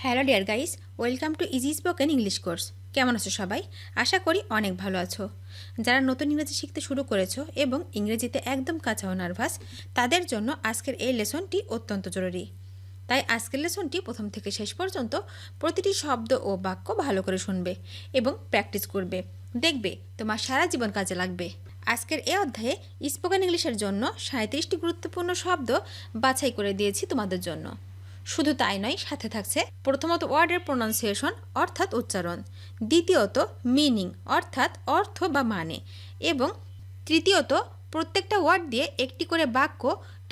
Hello dear guys, welcome to easy spoken English course. কেমন আছো সবাই? আশা করি অনেক ভালো আছো। যারা নতুন ইংরেজি শিখতে শুরু করেছো এবং ইংরেজিতে একদম কাঁচা ও নার্ভাস, তাদের জন্য আজকের এই লেসনটি অত্যন্ত জরুরি। তাই আজকের লেসনটি প্রথম থেকে শেষ পর্যন্ত প্রতিটি শব্দ ও বাক্য ভালো করে শুনবে এবং প্র্যাকটিস করবে। দেখবে তোমার সারা জীবন কাজে লাগবে। আজকের এই অধ্যায়ে স্পোকেন ইংলিশের জন্য 37টি গুরুত্বপূর্ণ শব্দ বাছাই করে দিয়েছি তোমাদের জন্য। শুধু তাই নয়, সাথে থাকছে প্রথমত ওয়ার্ডের প্রোনাউন্সিয়েশন অর্থাৎ উচ্চারণ, দ্বিতীয়ত মিনিং অর্থাৎ অর্থ বা মানে, এবং তৃতীয়ত প্রত্যেকটা ওয়ার্ড দিয়ে একটি করে বাক্য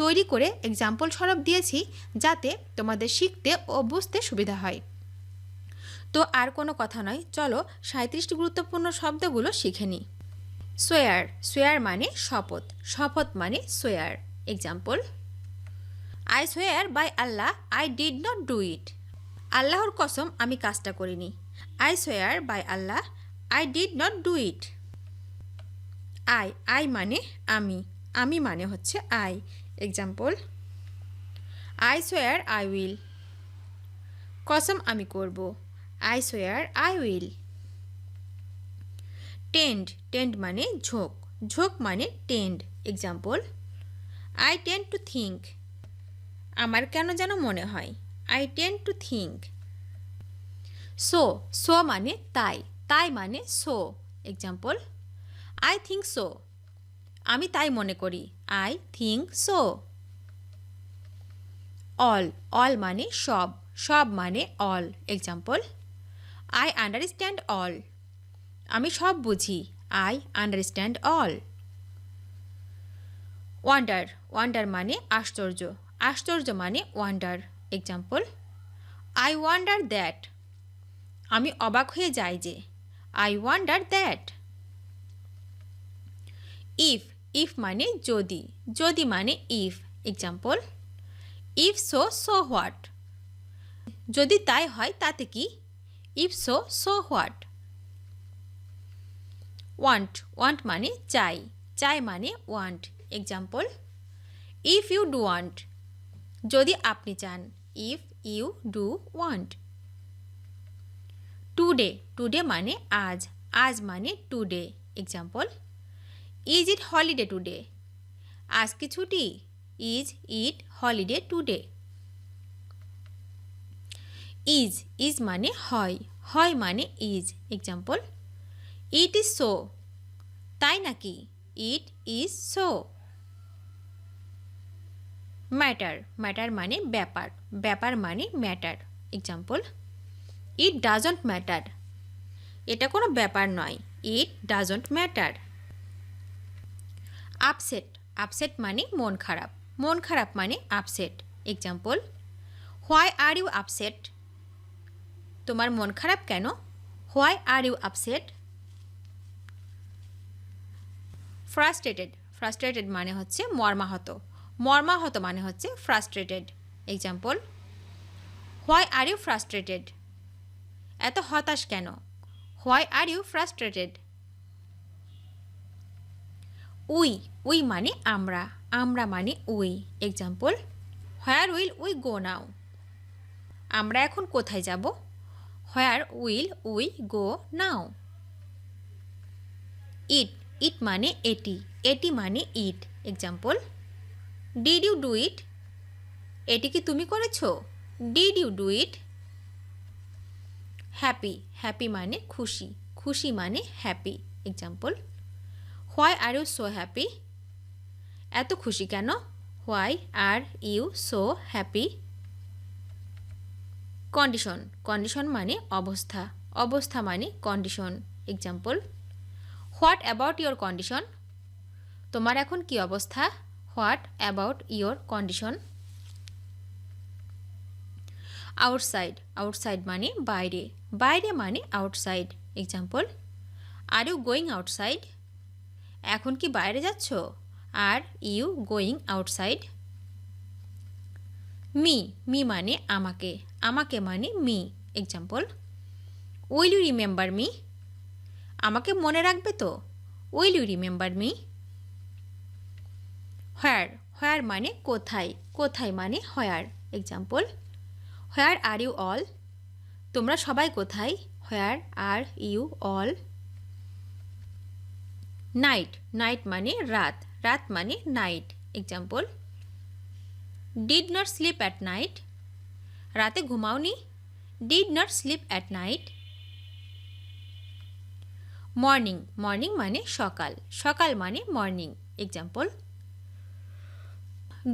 তৈরি করে এক্সাম্পল স্বরূপ দিয়েছি, যাতে তোমাদের শিখতে ও বুঝতে সুবিধা হয়। তো আর কোনো কথা নয়, চলো 37টি গুরুত্বপূর্ণ শব্দগুলো শিখে নিই। সোয়ার, সোয়ার মানে শপথ, শপথ মানে সোয়ার। Example: I swear by Allah I did not do it. আল্লাহর কসম আমি কাজটা করিনি। I swear by Allah I did not do it. I মানে আমি, আমি মানে হচ্ছে I. Example: I swear I will. কসম আমি করব। I swear I will. Tend, tend মানে ঝোঁক, ঝোঁক মানে tend. Example: I tend to think. আমার কেন যেন মনে হয়। I tend to think. So, so মানে তাই, তাই মানে so. Example: I think so. আমি তাই মনে করি। I think so. All, all মানে সব, সব মানে all. Example: I understand all. আমি সব বুঝি। I understand all. Wonder, wonder মানে আশ্চর্য, আশ্চর্য মানে wonder. Example: I wonder that. আমি অবাক হয়ে যাই যে। I wonder that. If, if মানে যদি, যদি মানে if. Example: If so, so what? যদি তাই হয় তাতে কি? If so, so what? Want, want মানে চাই, চাই মানে want. Example: If you do want. যদি আপনি চান। If you do want. Today, today মানে আজ, আজ মানে today. Example: Is it holiday today? আজ কি ছুটি? Is it holiday today? Is, is মানে হয়, হয় মানে is. Example: It is so. তাই নাকি? It is so. Matter, matter মানে ব্যাপার, ব্যাপার মানে matter. Example: It doesn't matter. এটা কোনো ব্যাপার নয়। It doesn't matter. Upset, upset মানে মন খারাপ, মন খারাপ মানে upset. Example: Why are you upset? তোমার মন খারাপ কেন? Why are you upset? Frustrated, frustrated মানে হচ্ছে মর্মাহত, মর্মাহত মানে হচ্ছে frustrated. Example: Why are you frustrated? এত হতাশ কেন? Why are you frustrated? We, we মানে আমরা, আমরা মানে we. Example: Where will we go now? আমরা এখন কোথায় যাব? Where will we go now? ইট, ইট মানে এটি, এটি মানে it. Example: Did you do it? এটি কি তুমি করেছো? Did you do it? Happy, happy মানে খুশি, খুশি মানে happy. Example: Why are you so happy? এত খুশি কেন? Why are you so happy? Condition, condition মানে অবস্থা, অবস্থা মানে condition. Example: What about your condition? তোমার এখন কি অবস্থা? What about your condition? Outside, outside মানে বাইরে, বাইরে মানে outside. Example: Are you going outside? এখন কি বাইরে যাচ্ছ? Are you going outside? Me, me মানে আমাকে, আমাকে মানে me. Example: Will you remember me? আমাকে মনে রাখবে তো? Will you remember me? হোয়ার, হোয়ার মানে কোথায়, কোথায় মানে where. Example: Where are you all? তোমরা সবাই কোথায়? Where are you all? Night, night মানে রাত, রাত মানে night. Example, did not sleep at night, রাতে ঘুমাওনি? Did not sleep at night. Morning, morning মানে সকাল, সকাল মানে morning. Example,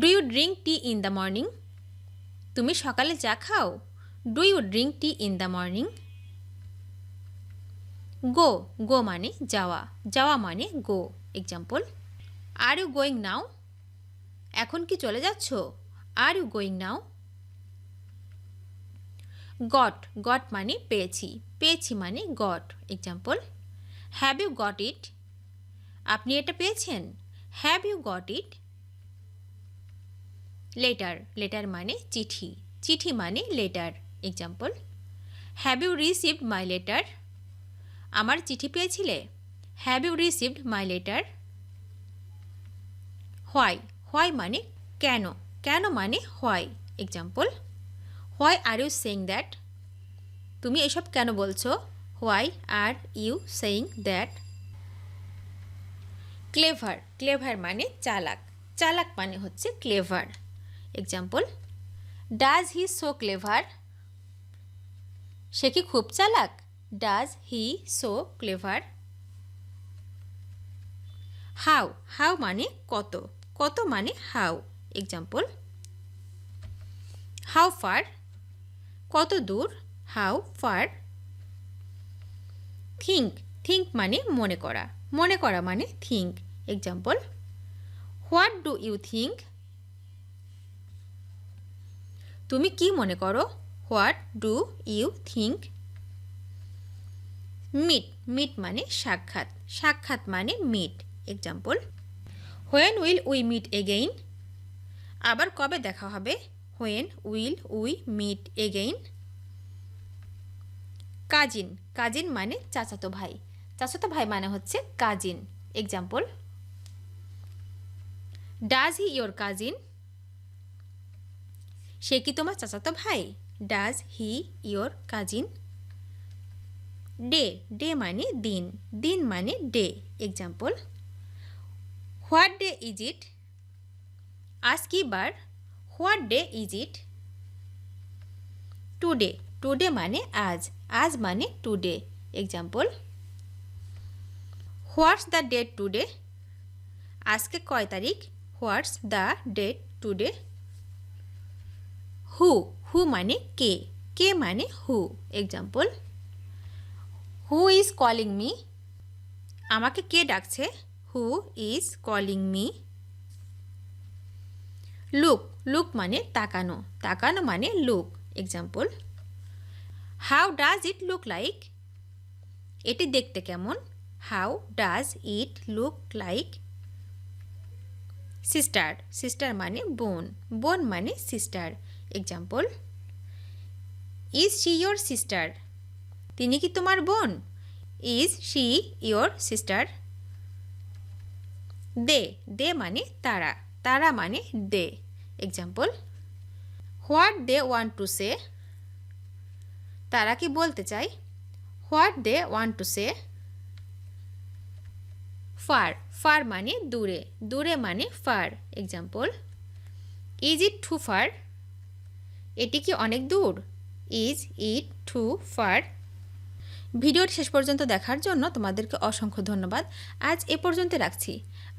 do you drink tea in the morning, তুমি সকালে চা খাও? Do you drink tea in the morning. Go, go মানে যাওয়া, যাওয়া মানে গো। Example, are you going now, এখন কি চলে যাচ্ছ? Are you going now. Got, got মানে পেয়েছি, পেয়েছি মানে got. Example, have you got it, আপনি এটা পেয়েছেন? Have you got it. Letter, letter মানে চিঠি, চিঠি মানে letter. Example, have you received my letter, আমার চিঠি পেয়েছিলে? Have you received my letter. Why, why মানে কেন, কেন মানে why. Example, why are you saying that, তুমি এসব কেন বলছো? Why are you saying that. Clever, clever মানে চালাক, চালাক মানে হচ্ছে clever. Example, does he so clever, সে কি খুব চালাক? Does he so clever. How, how মানে কত, কত মানে হাউ। এক্সাম্পল, হাউ ফার, কত দূর? How far. থিঙ্ক, থিঙ্ক মানে মনে করা, মনে করা মানে think. Example, what do you think, তুমি কি মনে করো? What do you think. Meet, meet মানে সাক্ষাৎ, সাক্ষাৎ মানে meet. Example, when will we meet again, আবার কবে দেখা হবে? When will we meet again. Cousin, cousin মানে চাচাতো ভাই, চাচাতো ভাই মানে হচ্ছে cousin. Example, does he your cousin, সে কি তোমার চাচাতো ভাই? Does he your cousin. Day, day মানে দিন, দিন মানে day. Example, what day is it, আজ কি বার? What day is it. Today, today মানে আজ, আজ মানে today. Example, what's the date today, আজকে কয় তারিখ? What's the date today. Who, who মানে কে, কে মানে who. Example, who is calling me, আমাকে কে ডাকছে? Who is calling me. Look, look মানে তাকানো, তাকানো মানে look. Example, how does it look like, এটি দেখতে কেমন? How does it look like. Sister, sister মানে বোন, বোন মানে sister. Example, is she your sister, তিনি কি তোমার বোন? Is she your sister. They, they মানে তারা, তারা মানে they. Example, what they want to say, তারা কি বলতে চায়? What they want to say. Far, far মানে দূরে, দূরে মানে far. Example, is it too far, এটি কি অনেক দূর? Is it too far. ভিডিওটি শেষ পর্যন্ত দেখার জন্য তোমাদেরকে অসংখ্য ধন্যবাদ। আজ এ পর্যন্ত রাখছি।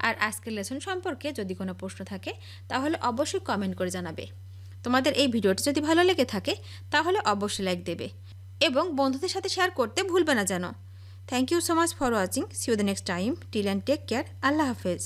আর আজকের লেসন সম্পর্কে যদি কোনো প্রশ্ন থাকে তাহলে অবশ্যই কমেন্ট করে জানাবে। তোমাদের এই ভিডিওটি যদি ভালো লেগে থাকে তাহলে অবশ্যই লাইক দেবে এবং বন্ধুদের সাথে শেয়ার করতে ভুলবে না যেন। Thank you so much for watching. See you the next time. Till and take care. আল্লাহ হাফেজ।